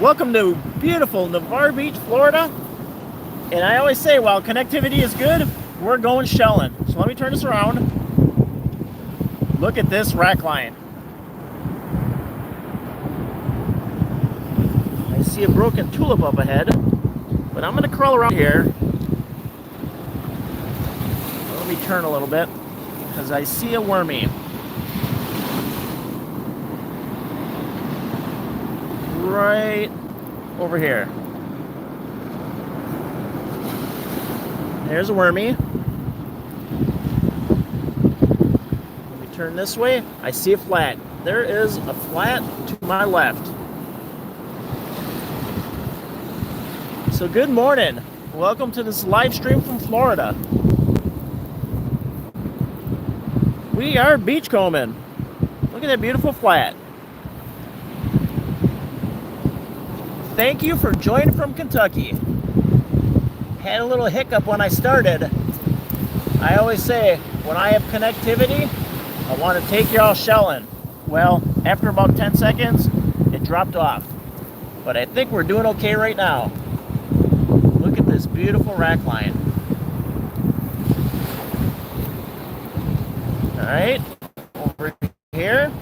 Welcome to beautiful Navarre Beach, Florida. And I always say, while connectivity is good, we're going shelling. So let me turn this around. Look at this rack line. I see a broken tulip up ahead, but I'm going to crawl around here. Let me turn a little bit, because I see a wormy. Right over here. There's a wormy. Let me turn this way. I see a flat. There is a flat to my left. So good morning. Welcome to this live stream from Florida. We are beachcombing. Look at that beautiful flat. Thank you for joining from Kentucky. Had a little hiccup when I started. I always say, when I have connectivity, I want to take y'all shelling. Well, after about 10 seconds, it dropped off. But I think we're doing okay right now. Look at this beautiful rack line. All right, over here,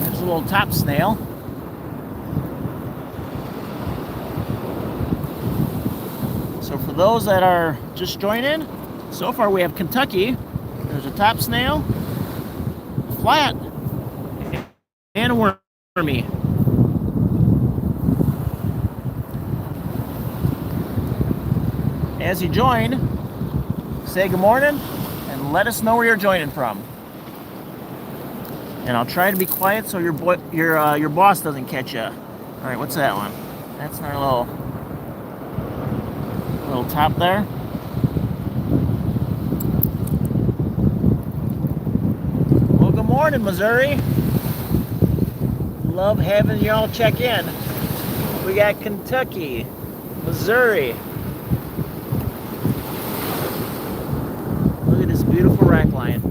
there's a little top snail. So for those that are just joining, so far we have Kentucky. There's a top snail, a flat, and a wormy. As you join, say good morning and let us know where you're joining from. And I'll try to be quiet so your boss doesn't catch you. All right, what's that one? That's our little top there. Well, good morning, Missouri. Love having y'all check in. We got Kentucky, Missouri. Look at this beautiful rack line.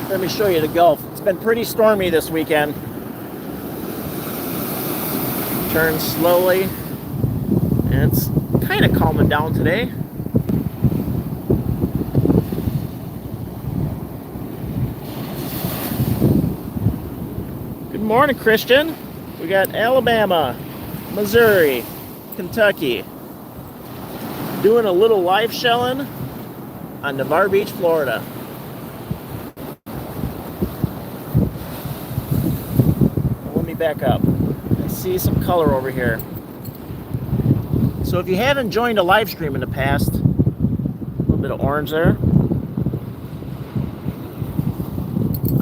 Let me show you the Gulf. It's been pretty stormy this weekend. Turn slowly, and it's kind of calming down today. Good morning, Christian. We got Alabama, Missouri, Kentucky, doing a little live shelling on Navarre Beach, Florida. Let me back up. See some color over here. So if you haven't joined a live stream in the past, a little bit of orange there,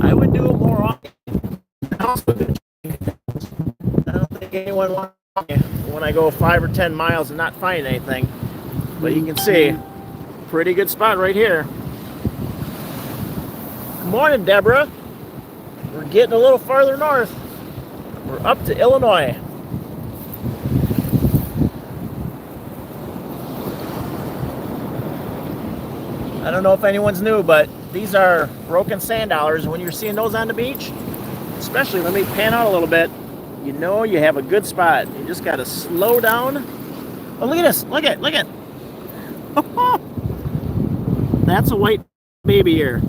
I would do it more often. I don't think anyone wants me when I go 5 or 10 miles and not find anything, but you can see pretty good spot right here. Good morning, Deborah. We're getting a little farther north. We're up to Illinois. I don't know if anyone's new, but these are broken sand dollars. When you're seeing those on the beach, especially, let me pan out a little bit, you know you have a good spot. You just got to slow down. Oh, look at this. Look at. That's a white baby here.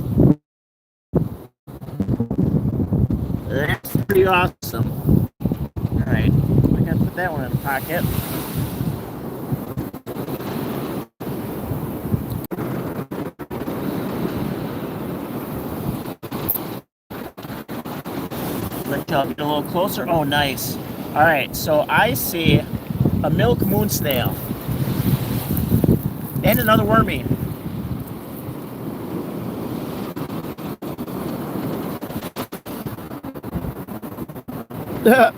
That's pretty awesome. All right, I gotta put that one in the pocket. Let y'all get a little closer. Oh, nice. All right, so I see a milk moon snail and another wormy. I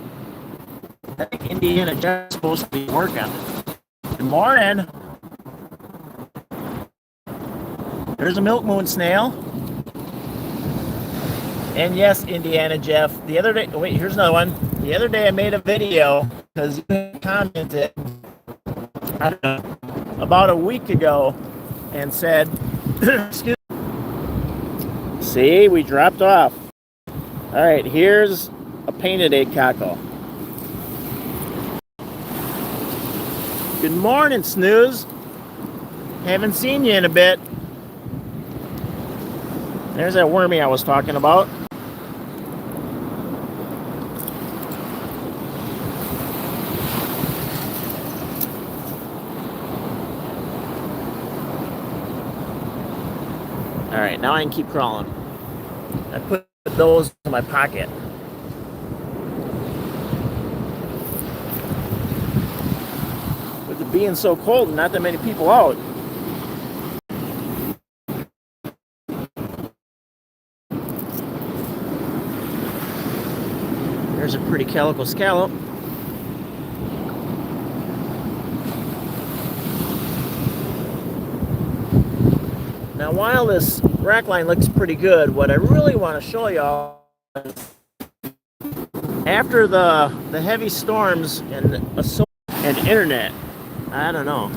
think Indiana Jeff's supposed to be working. Good morning. There's a milk moon snail. And yes, Indiana Jeff. The other day, wait, here's another one. The other day I made a video because you commented, I don't know, about a week ago and said, excuse me. See, we dropped off. All right, here's a painted egg cockle. Good morning, Snooze. Haven't seen you in a bit. There's that wormy I was talking about. All right, now I can keep crawling. I put those in my pocket. With it being so cold and not that many people out, there's a pretty calico scallop. Now, while this rack line looks pretty good, what I really want to show y'all is after the heavy storms and internet, I don't know.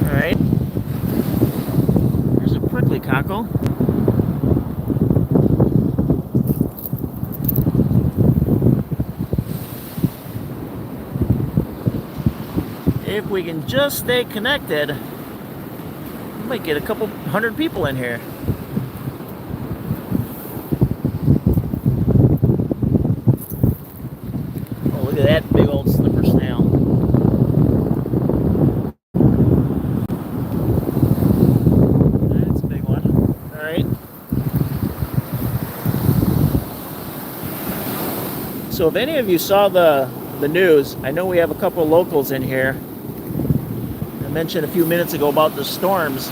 All right, there's a prickly cockle. If we can just stay connected, we might get a couple hundred people in here. Oh, look at that big old slipper snail. That's a big one. All right. So if any of you saw the news, I know we have a couple locals in here. I mentioned a few minutes ago about the storms.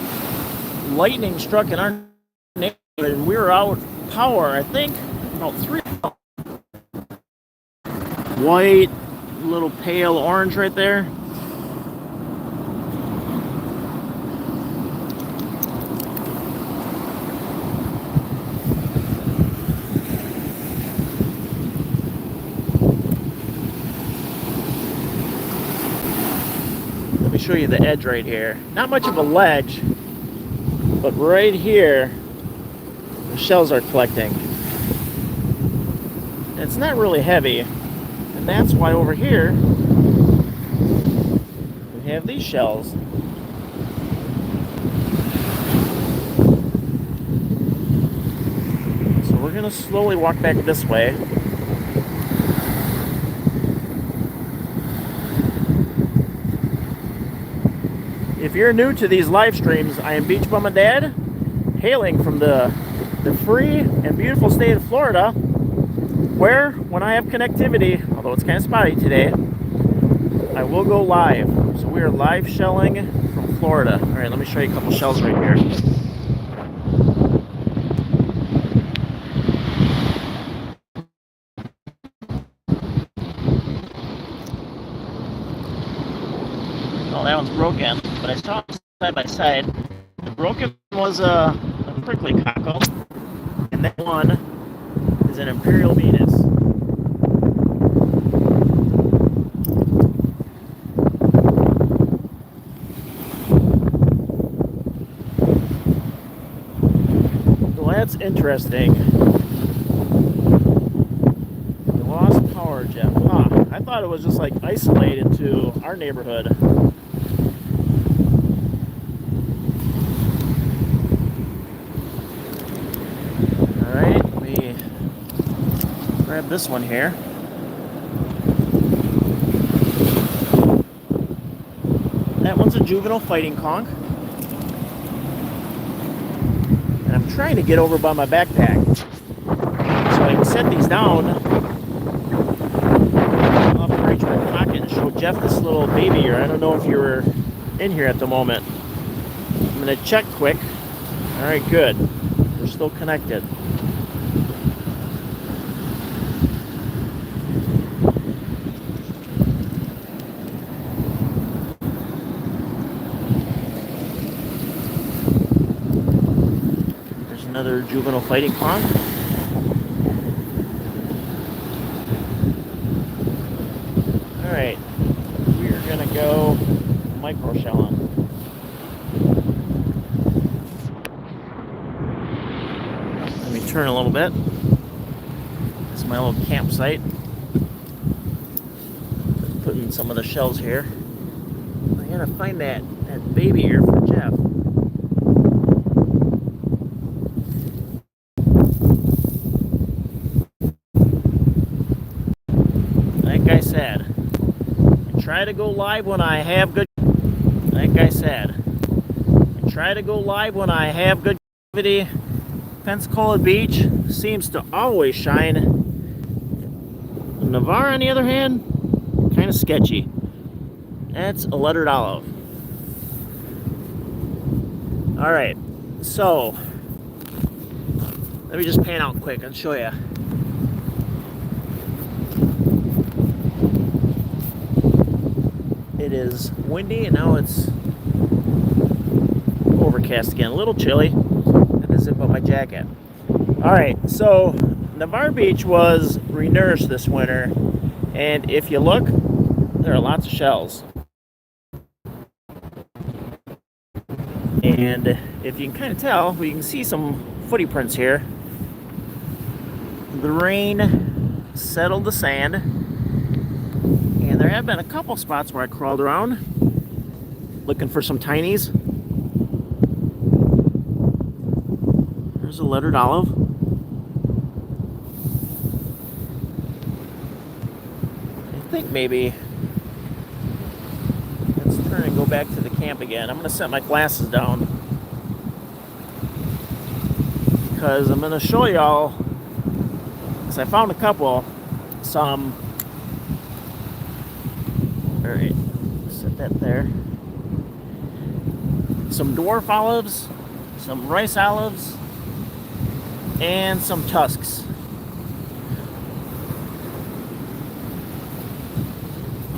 Lightning struck in our neighborhood and we were out of power, I think, about 3 hours. White, little pale orange right there. Let me show you the edge right here. Not much of a ledge, but right here, the shells are collecting. And it's not really heavy, and that's why over here, we have these shells. So we're gonna slowly walk back this way. If you're new to these live streams, I am Beach Bum and Dad, hailing from the free and beautiful state of Florida, where, when I have connectivity, although it's kind of spotty today, I will go live. So we are live shelling from Florida. All right, let me show you a couple shells right here. Oh, that one's broken, but I saw it side by side. The broken was a prickly cockle, and that one is an Imperial Venus. Well, that's interesting. We lost power, Jeff. Huh. I thought it was just like isolated to our neighborhood. Grab this one here. That one's a juvenile fighting conch. And I'm trying to get over by my backpack so I can set these down. I'll have to reach my pocket and show Jeff this little baby here. I don't know if you were in here at the moment. I'm going to check quick. All right, good. We're still connected. Another juvenile fighting conch. Alright, we're gonna go micro shellin. Let me turn a little bit. This is my little campsite. Putting some of the shells here. I gotta find that baby here for Jeff. Like I said, I try to go live when I have good. Like I said, I try to go live when I have good activity. Pensacola Beach seems to always shine. Navarre, on the other hand, kind of sketchy. That's a lettered olive. All right, so let me just pan out quick and show you. It is windy and now it's overcast again. A little chilly. I had to zip up my jacket. All right, so Navarre Beach was renourished this winter, and if you look, there are lots of shells. And if you can kind of tell, we can see some footy prints here. The rain settled the sand, and there have been a couple spots where I crawled around looking for some tinies. There's a lettered olive. I think maybe let's turn and go back to the camp again. I'm going to set my glasses down because I'm going to show y'all, because I found a couple, some, all right, set that there, some dwarf olives, some rice olives, and some tusks.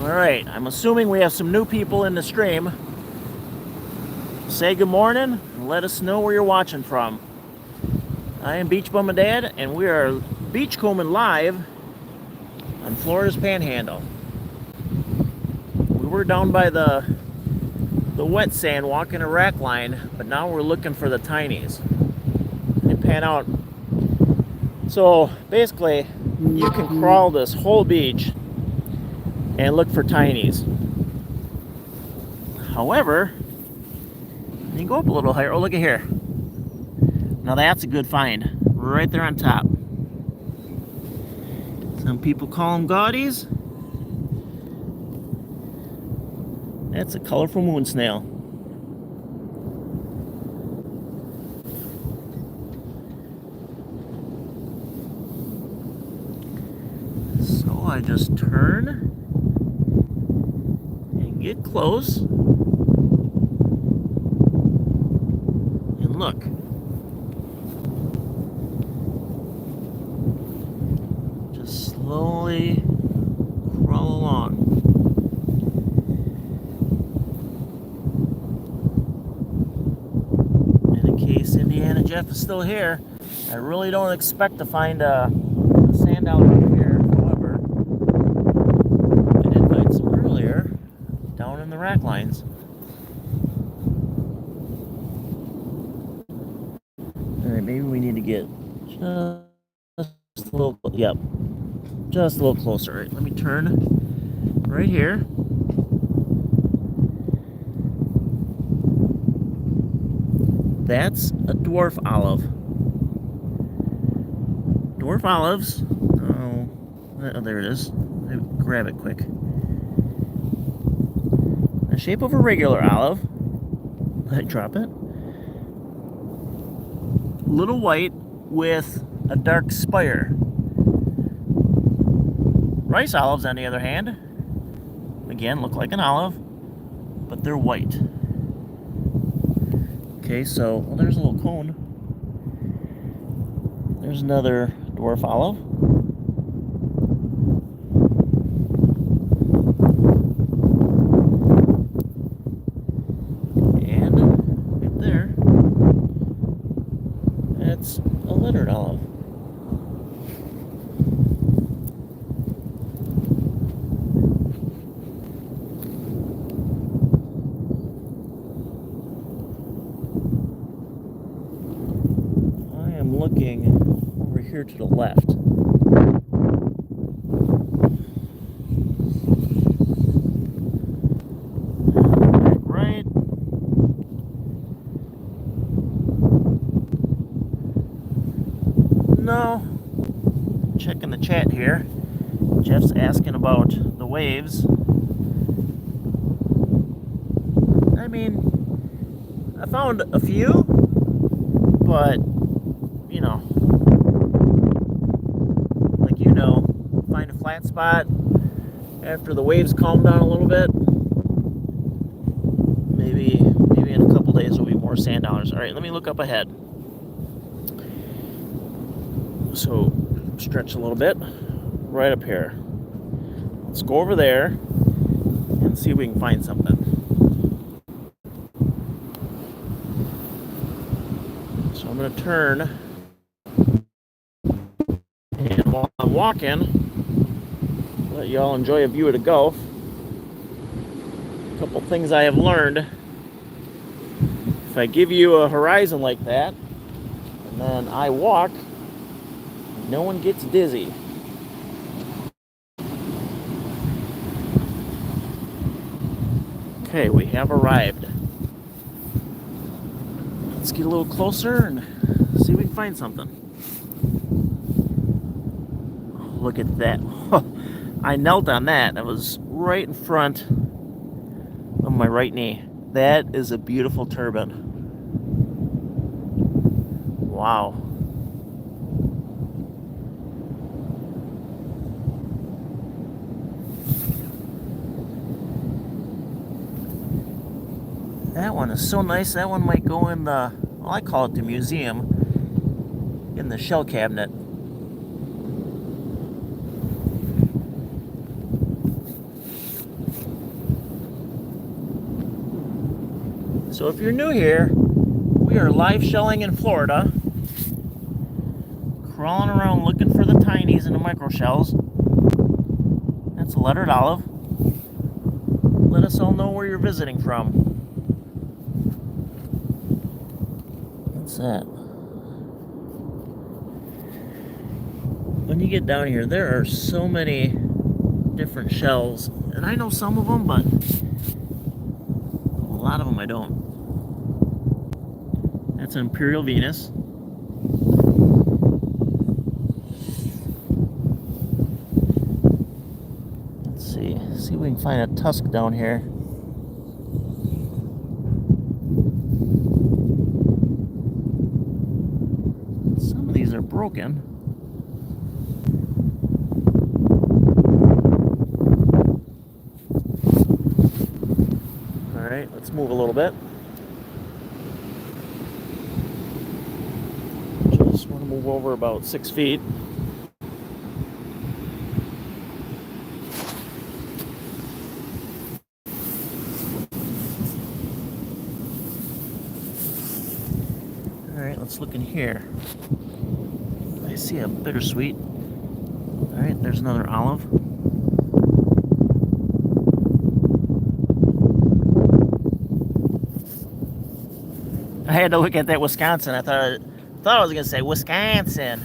All right, I'm assuming we have some new people in the stream. Say good morning and let us know where you're watching from. I am Beach Bum and Dad, and we are beachcombing live on Florida's Panhandle. We were down by the wet sand walking a rack line, but now we're looking for the tinies. They pan out. So basically, you can crawl this whole beach and look for tinies. However, you can go up a little higher. Oh, look at here. Now that's a good find. Right there on top. Some people call them gaudies. That's a colorful moon snail. So I just turn and get close and look. Just slowly crawl along. And in case Indiana Jeff is still here, I really don't expect to find a sand out here. However, I did find some earlier down in the rack lines. Alright, maybe we need to get just a little, yep, just a little closer. Right, let me turn right here. That's a dwarf olive. Dwarf olives, oh, there it is. Grab it quick. The shape of a regular olive. I drop it. Little white with a dark spire. Rice olives, on the other hand, again, look like an olive, but they're white. Okay, so, well, there's a little cone. There's another dwarf olive. And right there, that's a lettered olive. I am looking here to the left. Right. No. Checking the chat here. Jeff's asking about the waves. I mean, I found a few, but, you know, like find a flat spot after the waves calm down a little bit. Maybe in a couple days there'll be more sand dollars. All right, let me look up ahead. So, stretch a little bit. Right up here. Let's go over there and see if we can find something. So I'm going to turn, and while I'm walking, let y'all enjoy a view of the Gulf. A couple things I have learned. If I give you a horizon like that, and then I walk, no one gets dizzy. Okay, we have arrived. Let's get a little closer and see if we can find something. Oh, look at that. I knelt on that. That was right in front of my right knee. That is a beautiful turbot. Wow. That one is so nice. That one might go in the, well, I call it the museum, in the shell cabinet. So if you're new here, we are live shelling in Florida, crawling around looking for the tinies and the micro shells. That's a lettered olive. Let us all know where you're visiting from. That. When you get down here, there are so many different shells, and I know some of them, but a lot of them I don't. That's an Imperial Venus. Let's see if we can find a tusk down here. Are broken. All right, let's move a little bit. Just want to move over about 6 feet. All right, let's look in here. I see a bittersweet. All right, there's another olive. I had to look at that Wisconsin. I thought I was gonna say Wisconsin.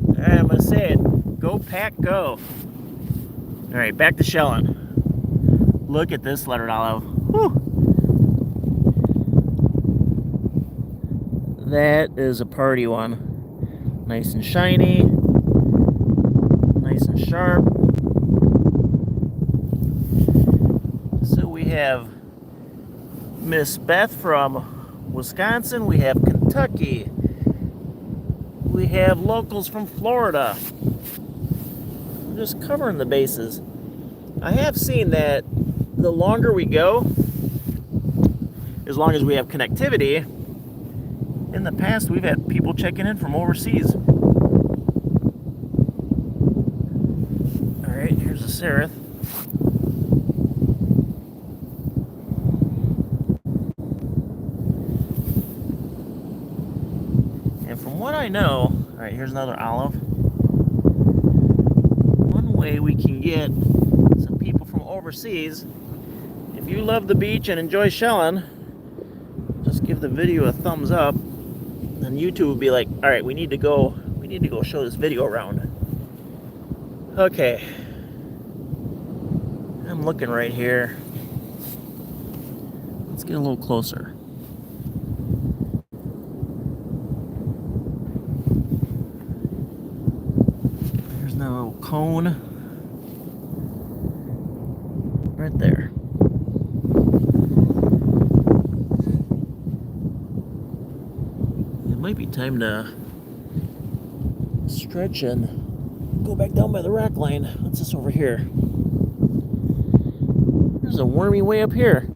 All right, I'm gonna say it. Go pack, go. All right, back to shelling. Look at this lettered olive. Whew. That is a party one. Nice and shiny. Nice and sharp. So we have Miss Beth from Wisconsin. We have Kentucky. We have locals from Florida. I'm just covering the bases. I have seen that the longer we go, as long as we have connectivity, in the past, we've had people checking in from overseas. All right, here's a seraph. And from what I know, all right, here's another olive. One way we can get some people from overseas, if you love the beach and enjoy shelling, just give the video a thumbs up, then YouTube will be like, all right, we need to go show this video around. Okay. I'm looking right here. Let's get a little closer. There's that little cone right there. It might be time to stretch and go back down by the rack line. What's this over here? There's a wormy way up here.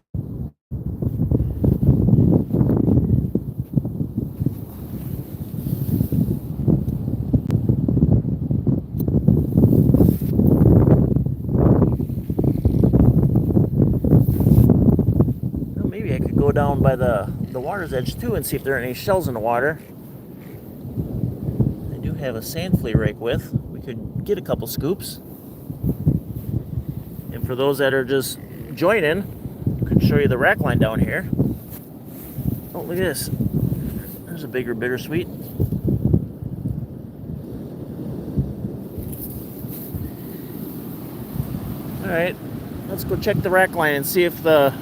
Well, maybe I could go down by the water's edge too and see if there are any shells in the water. I do have a sand flea rake with. We could get a couple scoops. And for those that are just joining, I could show you the rack line down here. Oh, look at this. There's a bigger bittersweet. Alright, let's go check the rack line and see if the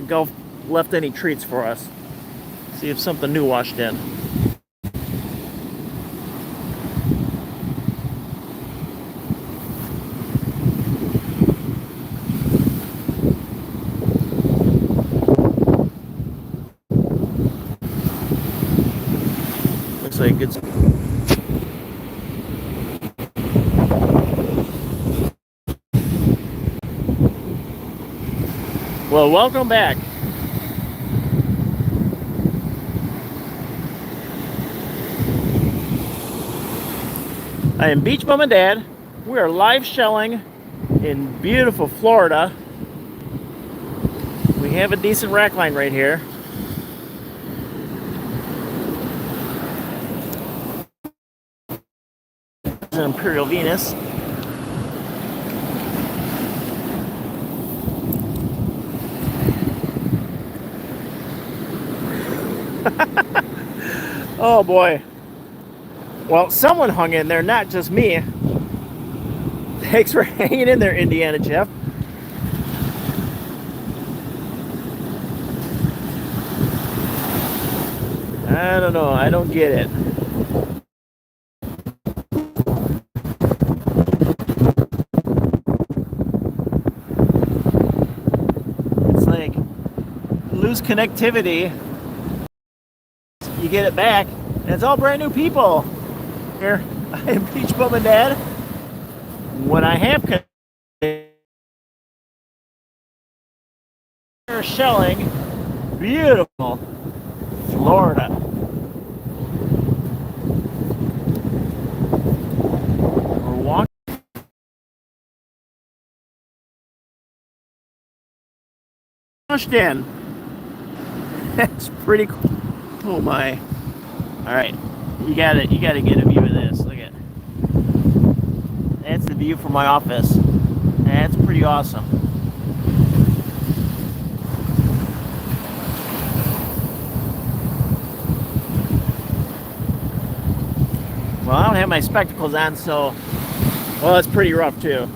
Gulf left any treats for us. See if something new washed in. Looks like it's... Well, welcome back. I am Beach Bum and Dad. We are live shelling in beautiful Florida. We have a decent rack line right here. There's an Imperial Venus. Oh boy. Well, someone hung in there, not just me. Thanks for hanging in there, Indiana Jeff. I don't know, I don't get it. It's like lose connectivity, you get it back, and it's all brand new people. Here, I am Beach Bum and Dad. When I have shelling, beautiful Florida. We're walking. Washed in. That's pretty cool. Oh my! All right. You gotta get a view of this. Look at, that's the view from my office. That's pretty awesome. Well, I don't have my spectacles on, so well, it's pretty rough too.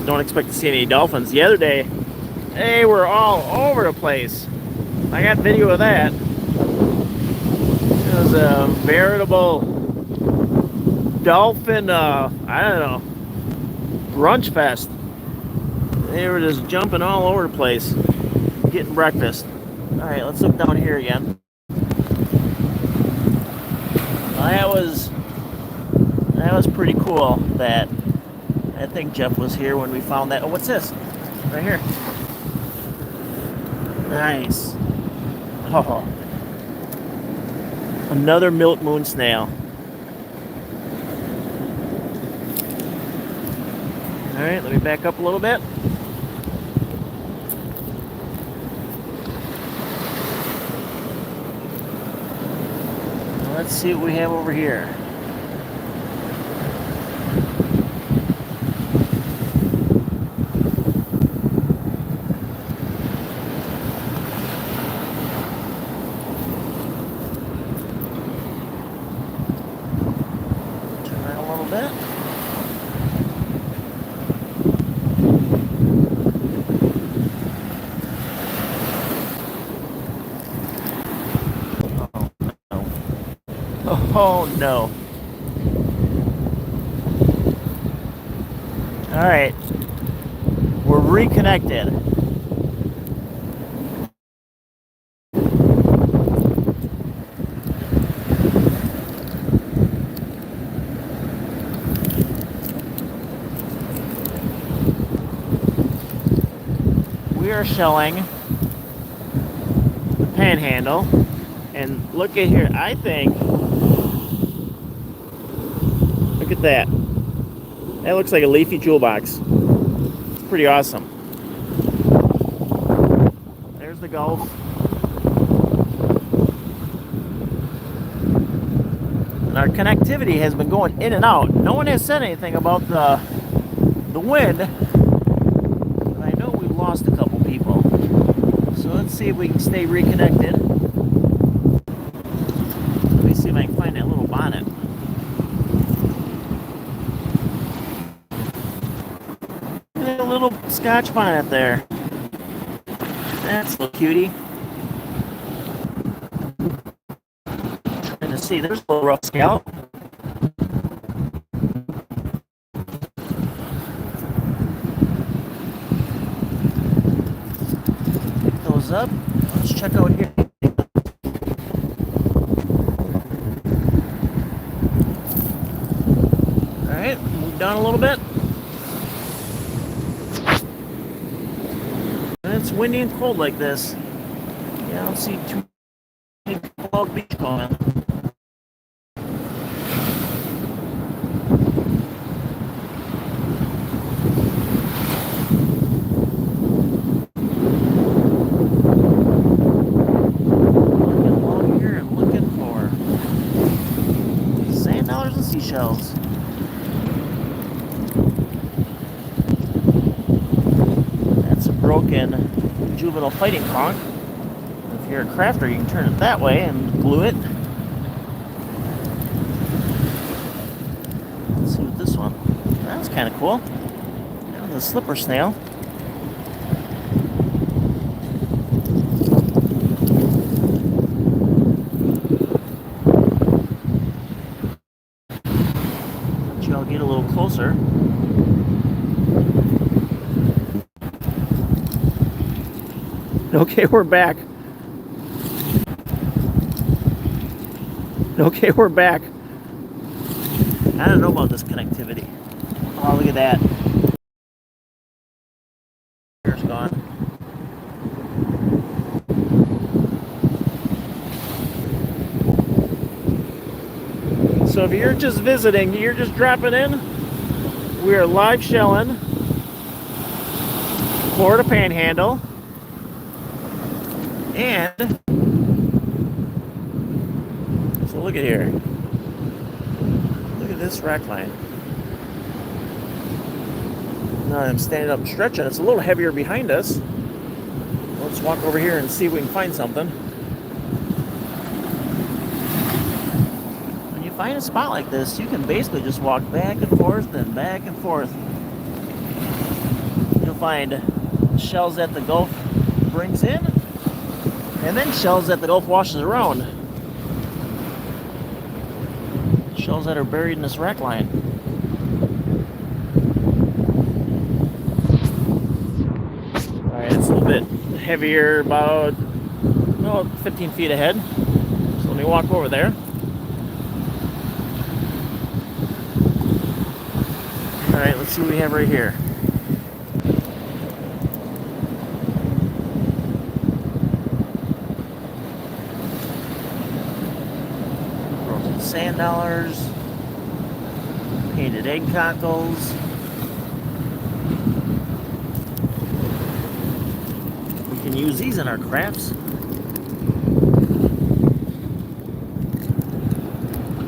Don't expect to see any dolphins. The other day, they were all over the place. I got video of that. It was a veritable dolphin, I don't know, brunch fest. They were just jumping all over the place, getting breakfast. All right, let's look down here again. Well, that was pretty cool. That I think Jeff was here when we found that. Oh, what's this? Right here. Nice. Oh. Another milk moon snail. Alright, let me back up a little bit. Let's see what we have over here. Oh no. Alright. We're reconnected. We are shelling the panhandle. And look at here, I think, look at that. That looks like a leafy jewel box. It's pretty awesome. There's the Gulf. And our connectivity has been going in and out. No one has said anything about the wind, but I know we've lost a couple people. So let's see if we can stay reconnected. Let me see if I can find that little bonnet. A little Scotch bonnet there. That's a little cutie. Trying to see, there's a little rough scallop. Pick those up. Let's check out here. Alright, move down a little bit. It's windy and cold like this. Yeah, I don't see too many people out beachcombing. Looking along here and looking for sand dollars and seashells. Broken juvenile fighting conch. If you're a crafter, you can turn it that way and glue it. Let's see what this one. That's kind of cool. And the slipper snail. Let y'all get a little closer. Okay, we're back. Okay, we're back. I don't know about this connectivity. Oh, look at that. Here's gone. So if you're just visiting, you're just dropping in, we are live shelling Florida Panhandle. And so look at here. Look at this rack line. Now I'm standing up and stretching. It's a little heavier behind us. Let's walk over here and see if we can find something. When you find a spot like this, you can basically just walk back and forth and back and forth. You'll find shells that the Gulf brings in, and then shells that the Gulf washes around. Shells that are buried in this rack line. Alright, it's a little bit heavier, about 15 feet ahead. So let me walk over there. Alright, let's see what we have right here. Sand dollars, painted egg cockles. We can use these in our crafts. A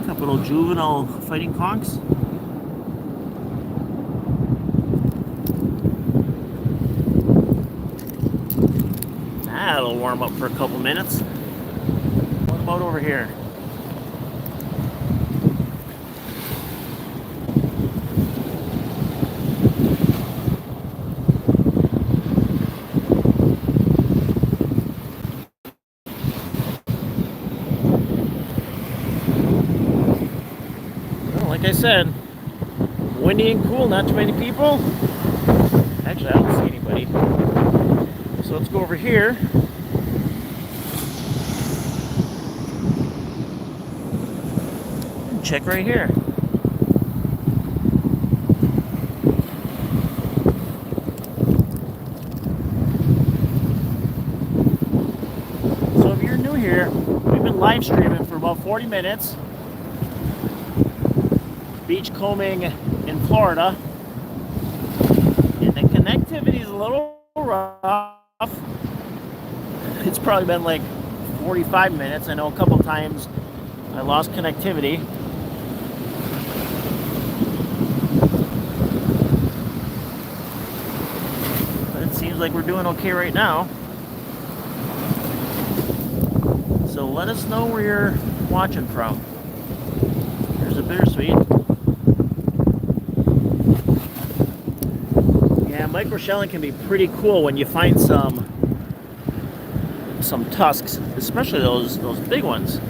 couple little juvenile fighting conchs. That'll warm up for a couple minutes. What about over here? like I said, windy and cool, not too many people. Actually, I don't see anybody. So let's go over here. And check right here. So if you're new here, we've been live streaming for about 40 minutes. Beachcombing in Florida. And the connectivity is a little rough. It's probably been like 45 minutes. I know a couple times I lost connectivity. But it seems like we're doing okay right now. So let us know where you're watching from. Here's a bittersweet. Yeah, micro shelling can be pretty cool when you find some tusks, especially those big ones.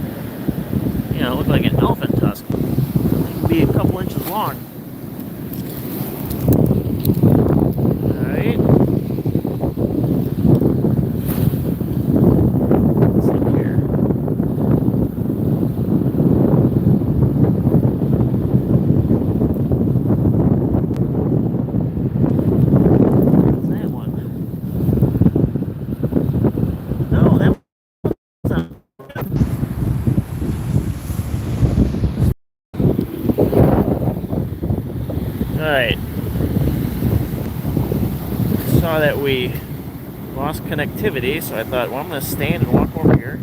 You know, look like an elephant tusk. They can be a couple inches long. Alright. Let's look here. What's that one? No, that one's not. Alright. Saw that we lost connectivity, so I thought, well, I'm going to stand and walk over here.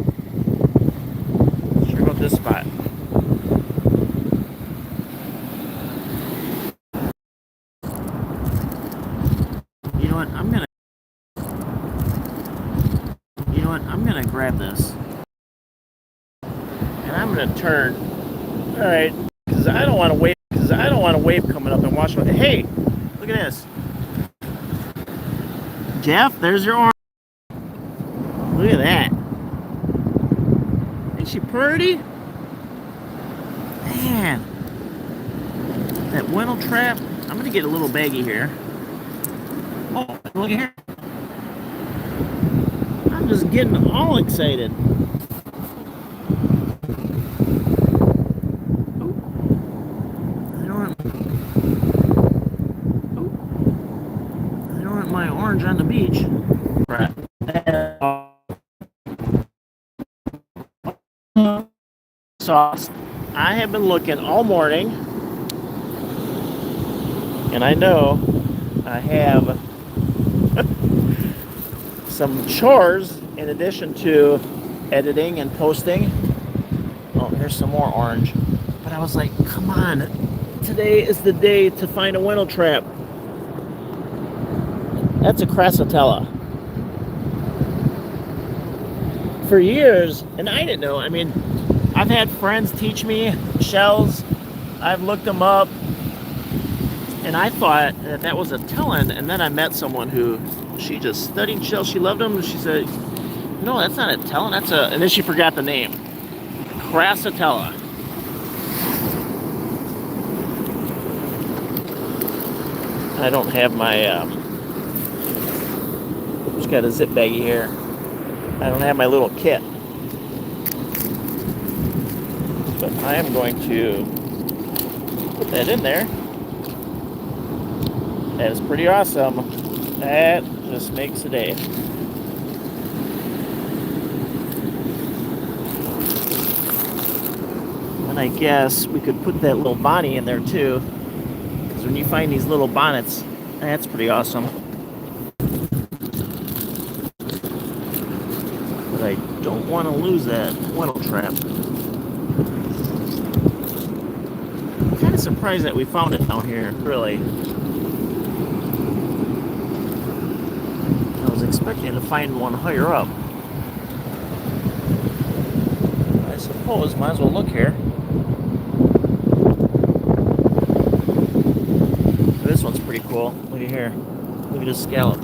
Let's check out this spot. You know what? I'm going to grab this. And I'm going to turn. Alright. Because I don't want to wave coming up and wash. Hey, look at this. Jeff, there's your arm. Look at that. Ain't she pretty? Man. That Wentletrap. I'm going to get a little baggy here. Oh, look at here. I'm just getting all excited. My orange on the beach. Right. Sauce. I have been looking all morning, and I know I have some chores in addition to editing and posting. Oh, here's some more orange. But I was like, come on, today is the day to find a Wentletrap. That's a crassatella. For years, and I didn't know. I mean, I've had friends teach me shells. I've looked them up, and I thought that was a tellin. And then I met someone who she just studied shells. She loved them. And she said, "No, that's not a tellin. That's a." And then she forgot the name. Crassatella. I don't have my. Just got a zip baggie here. I don't have my little kit. But I am going to put that in there. That is pretty awesome. That just makes the day. And I guess we could put that little Bonnie in there too. Because when you find these little bonnets, that's pretty awesome. But I don't want to lose that Wentletrap. I'm kind of surprised that we found it down here, really. I was expecting to find one higher up. I suppose, might as well look here. This one's pretty cool. Look at here. Look at this scallop.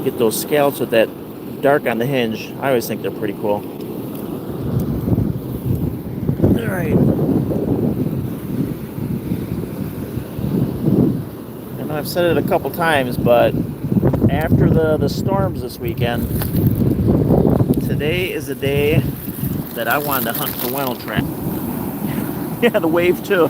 Get those scallops with that dark on the hinge. I always think they're pretty cool. Alright. I know I've said it a couple times, but after the storms this weekend, today is a day that I wanted to hunt for Wentletrap. Yeah, the wave too.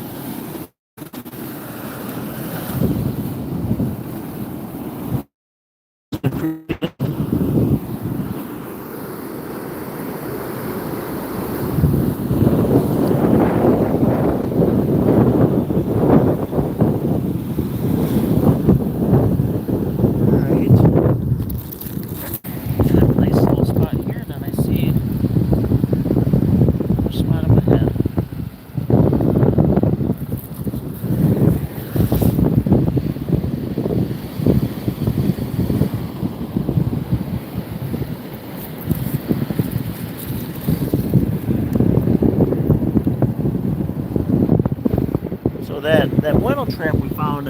That Wentletrap we found.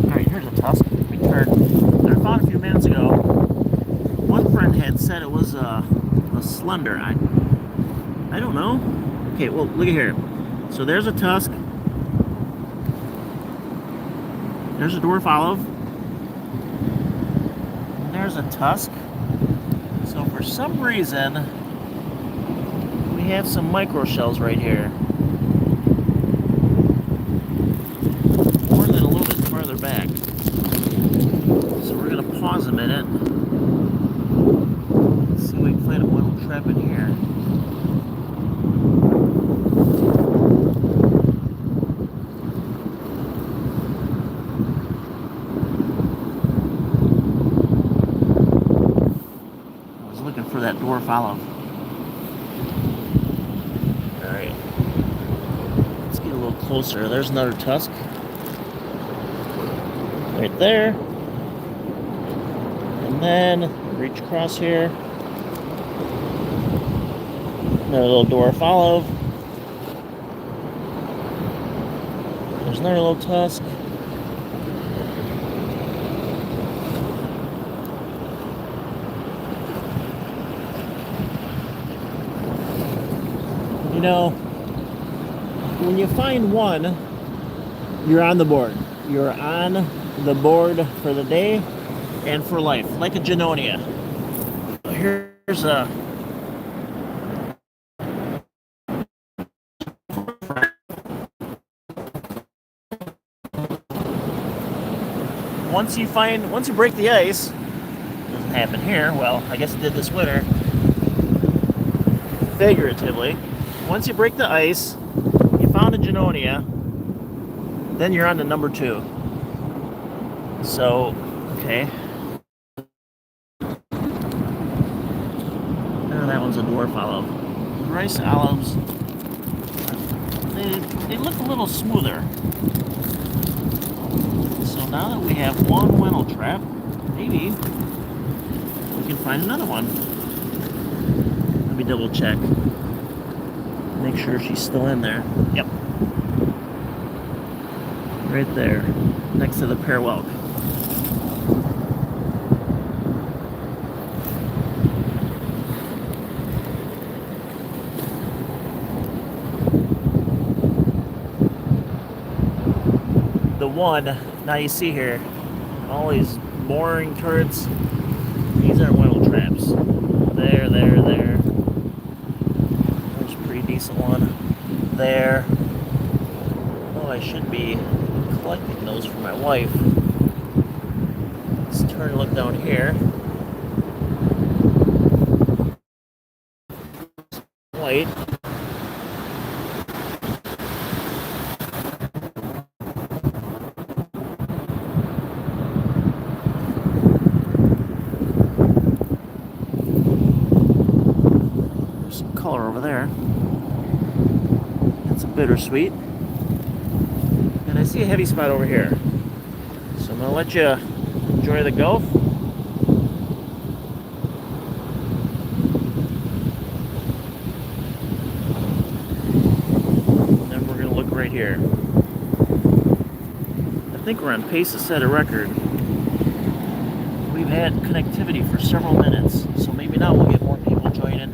Alright, here's a tusk. We turned. That I found a few minutes ago. One friend had said it was a slender. I don't know. Okay, well, look at here. So there's a tusk. There's a dwarf olive. And there's a tusk. So for some reason, we have some micro shells right here. Back. So we're going to pause a minute. Let's see if we can find a Wentletrap in here. I was looking for that dwarf olive. Alright. Let's get a little closer. There's another tusk. Right there. And then reach across here. Another little dwarf olive. There's another little tusk. You know, when you find one, you're on the board. You're on the board for the day and for life, like a Genonia. Here's a once you break the ice, doesn't happen here, well, I guess it did this winter, figuratively. Once you break the ice, you found a Genonia, then you're on to number 2. So, okay. That one's a dwarf olive. The rice olives, they look a little smoother. So now that we have one Wentletrap, maybe we can find another one. Let me double check. Make sure she's still in there. Yep. Right there, next to the pear whelk. The one, now you see here, all these boring turrets, these are Wentletraps. There. There's a pretty decent one. There. Oh, I should be collecting those for my wife. Let's turn and look down here. White. There's some color over there. That's a bittersweet. And I see a heavy spot over here. So I'm going to let you enjoy the gulf. And then we're going to look right here. I think we're on pace to set a record. We we've had connectivity for several minutes, so maybe now we'll get more people joining.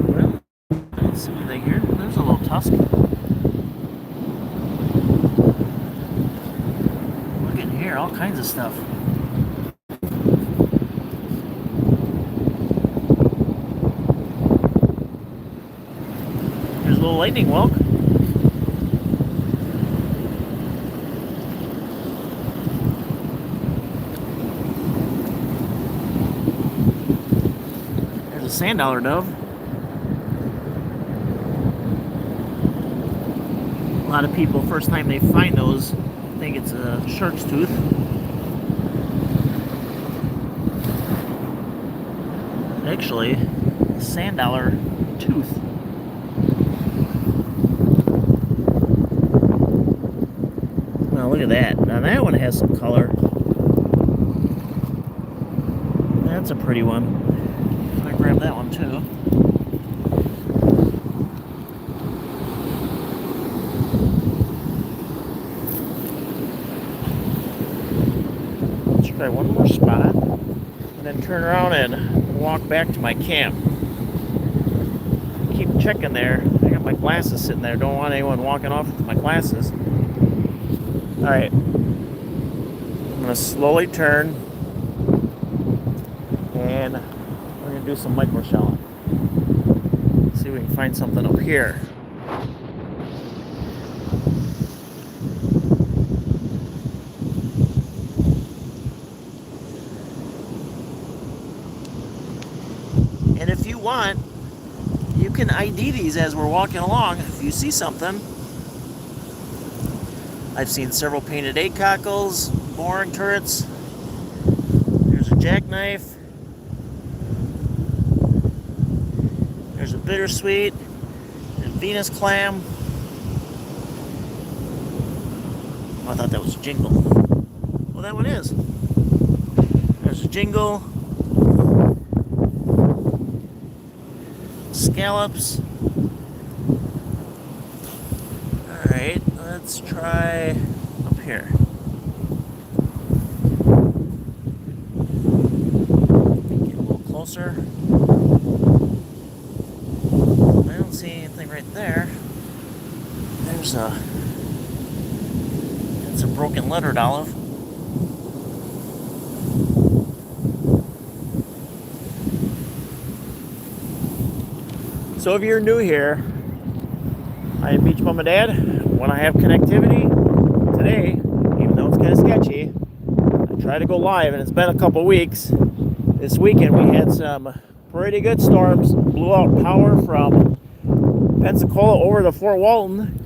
Well, I don't see anything here. There's a little tusk. Look in here, all kinds of stuff. There's a little lightning whelk. There's a sand dollar dove. A lot of people, first time they find those, think it's a shark's tooth. Actually, a sand dollar tooth. Now look at that. Now that one has some color. That's a pretty one. I'm gonna grab that one too. Let's try one more spot and then turn around and walk back to my camp. Keep checking there. I got my glasses sitting there. Don't want anyone walking off with my glasses. Alright, I'm going to slowly turn and we're going to do some micro shelling. See if we can find something up here. And if you want, you can ID these as we're walking along. If you see something, I've seen several painted egg cockles, boring turrets. There's a jackknife. There's a bittersweet, a Venus clam. Oh, I thought that was a jingle. Well, that one is. There's a jingle. Scallops. Alright, let's try up here. Get a little closer. I don't see anything right there. There's a... It's a broken lettered olive. So if you're new here, I am Beach Mama Dad. When I have connectivity, today, even though it's kind of sketchy, I try to go live, and it's been a couple weeks. This weekend we had some pretty good storms, blew out power from Pensacola over to Fort Walton,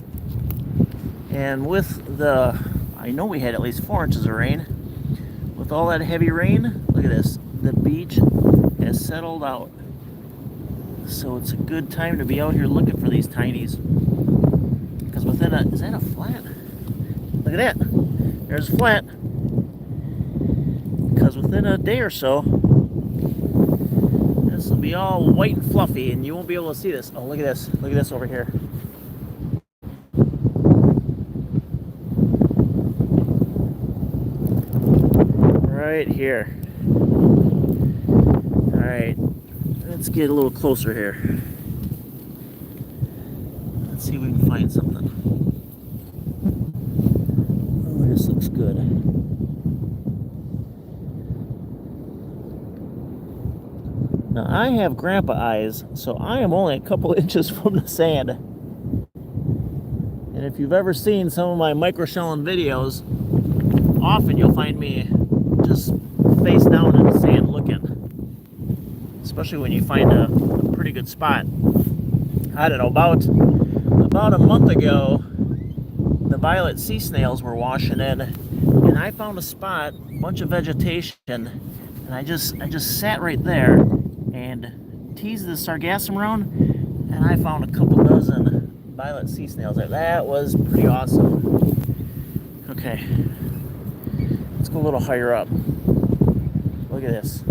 and with the, I know we had at least 4 inches of rain. With all that heavy rain, look at this, the beach has settled out. So it's a good time to be out here looking for these tinies. Because within a, is that a flat? Look at that. There's a flat. Because within a day or so, this will be all white and fluffy and you won't be able to see this. Oh, look at this. Look at this over here. Right here. Alright. Let's get a little closer here. Let's see if we can find something. Oh, this looks good. Now, I have grandpa eyes, so I am only a couple inches from the sand. And if you've ever seen some of my microshelling videos, often you'll find me just face down in the sand looking. Especially when you find a pretty good spot. I don't know, about a month ago, the violet sea snails were washing in, and I found a spot, a bunch of vegetation, and I just sat right there and teased the sargassum around, and I found a couple dozen violet sea snails there. That was pretty awesome. Okay, let's go a little higher up. Look at this.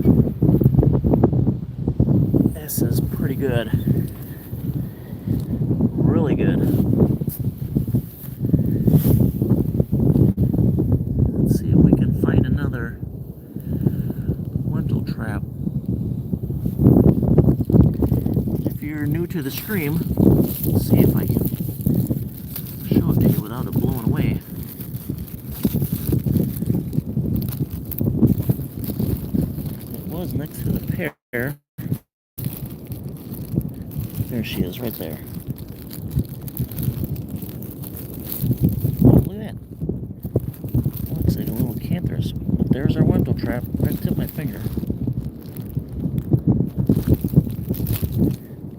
This is pretty good. you're new to the stream, let's see if I can show it to you without it blowing away. It was next to the pair. There she is, right there. Oh, look at that. Looks like a little canthus. But there's our Wentletrap, right at the tip of my finger.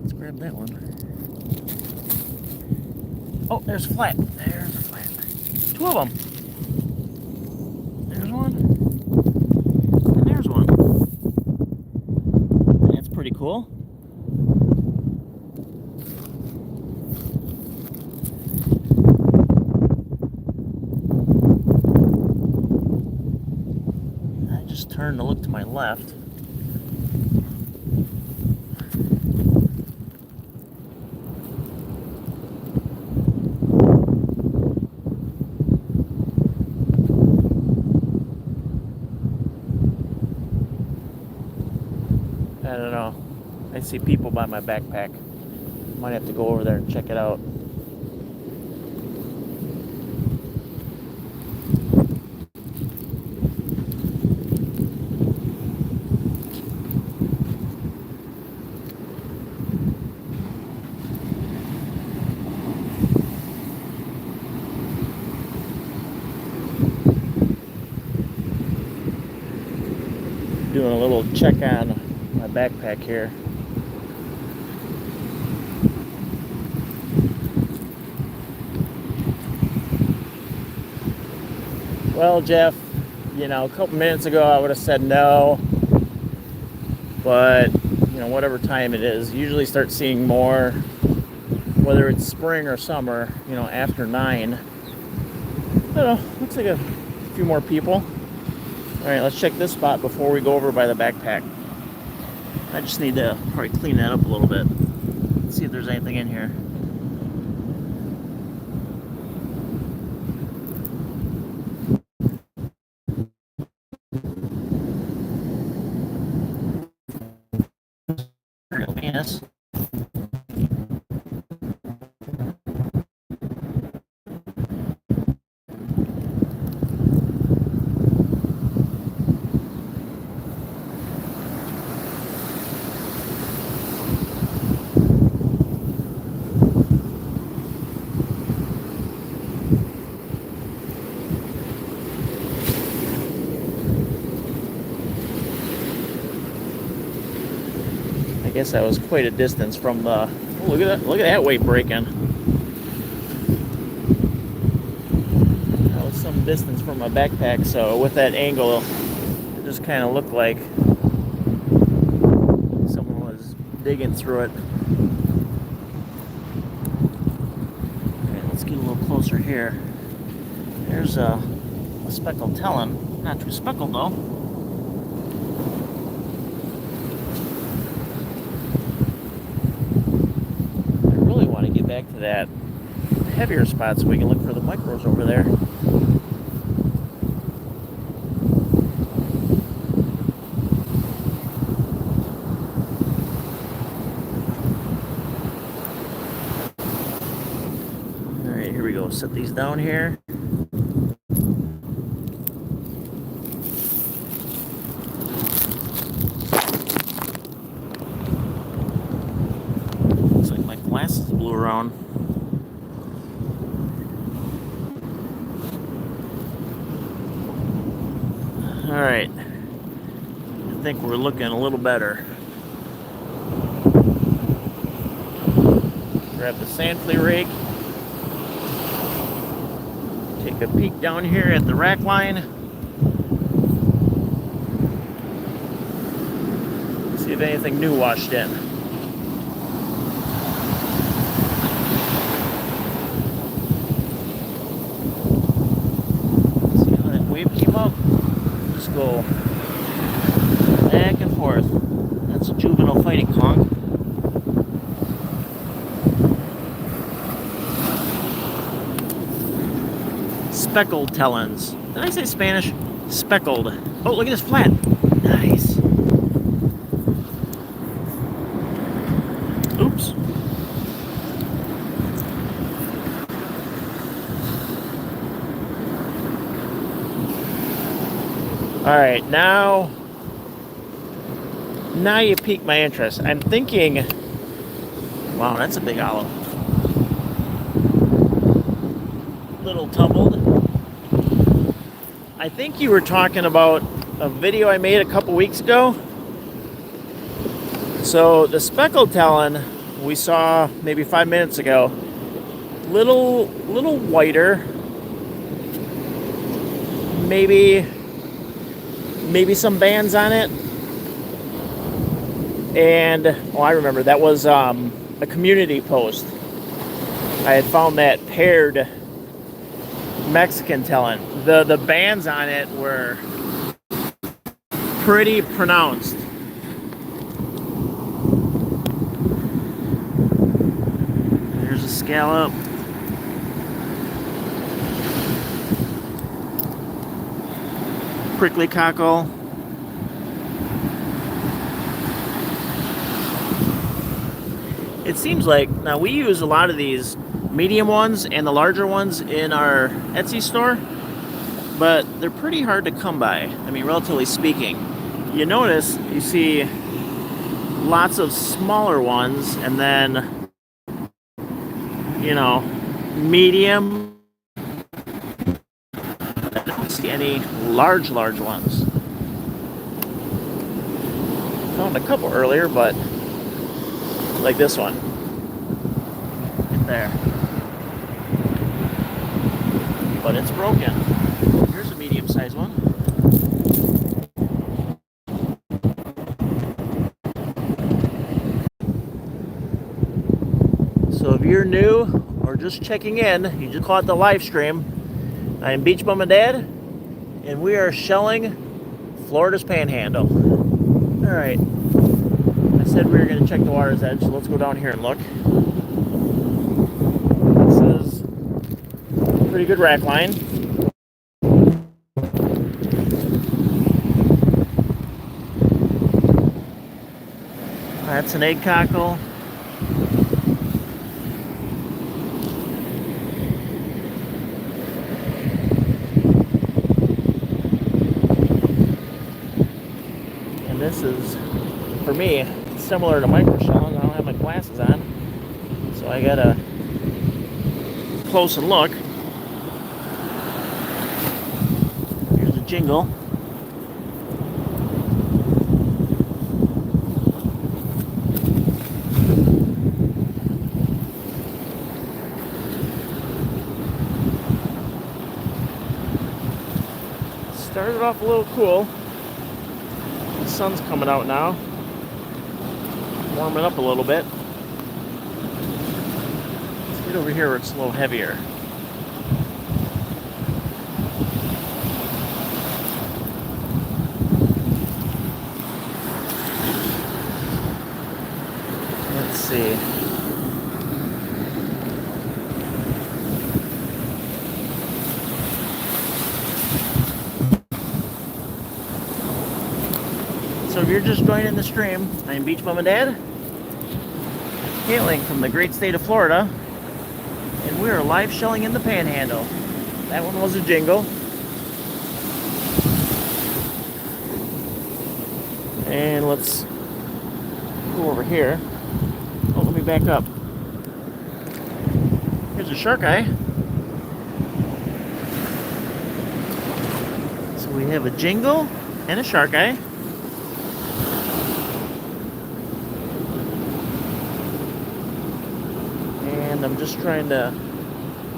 Let's grab that one. Oh, there's a flat. There's a flat. Two of them. There's one. And there's one. That's pretty cool. I just turned to look to my left. I don't know. I see people by my backpack. Might have to go over there and check it out. Doing a little check on my backpack here. Well, Jeff, you know, a couple minutes ago I would have said no, but you know, whatever time it is, usually start seeing more, whether it's spring or summer, you know, after 9. I don't know, looks like a few more people. All right, let's check this spot before we go over by the backpack. I just need to probably clean that up a little bit. Let's see if there's anything in here. Yes. I guess that was quite a distance from the. Oh, look at that weight breaking. That was some distance from my backpack, so with that angle, it just kind of looked like someone was digging through it. Okay, let's get a little closer here. There's a speckled telin, not too speckled though. Back to that heavier spot so we can look for the micros over there. All right, here we go. Set these down here. Looks like my glasses blew around. All right, I think we're looking a little better. Grab the sand flea rake. Take a peek down here at the rack line. See if anything new washed in. See how that wave came up? Just go back and forth. That's a juvenile fighting conch. Speckled telins. Did I say Spanish? Speckled. Oh, look at this flat. Nice. Oops. right, now you pique my interest. I'm thinking, wow, that's a big olive. Little tumbled. I think you were talking about a video I made a couple weeks ago. So the speckled talon we saw maybe 5 minutes ago, little whiter, maybe some bands on it. And oh, I remember that was a community post. I had found that paired Mexican talon. The bands on it were pretty pronounced. There's a scallop. Prickly cockle. It seems like, now we use a lot of these medium ones and the larger ones in our Etsy store, but they're pretty hard to come by. I mean, relatively speaking. You notice, you see lots of smaller ones, and then, you know, medium. I don't see any large ones. Found a couple earlier, but like this one. Right there. But it's broken. Here's a medium-sized one. So if you're new or just checking in, you just caught the live stream. I am Beach Bum and Dad, and we are shelling Florida's Panhandle. All right. I said we were going to check the water's edge, so let's go down here and look. This is a pretty good rack line. That's an egg cockle. And this is, for me, similar to micro shelling. I don't have my glasses on, so I gotta close and look. Here's a jingle. Started off a little cool. The sun's coming out now. Warming up a little bit. Let's get over here where it's a little heavier. Let's see. So if you're just joining the stream, I'm Beach Bum and Dad, hailing from the great state of Florida, and we are live shelling in the Panhandle. That one was a jingle. And let's go over here. Oh, let me back up. Here's a shark eye. So we have a jingle and a shark eye. And I'm just trying to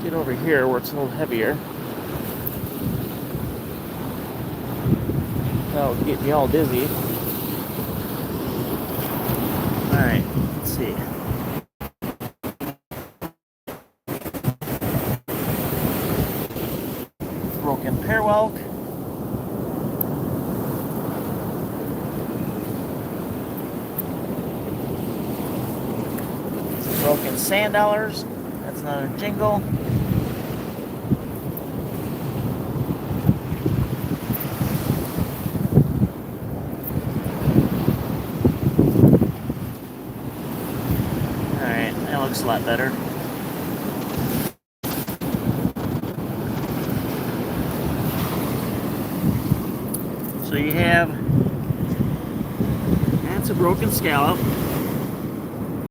get over here where it's a little heavier. That'll get me all dizzy. Alright, let's see. Broken pear whelk. Broken sand dollars. That's another jingle. Alright, that looks a lot better. So you have, that's a broken scallop.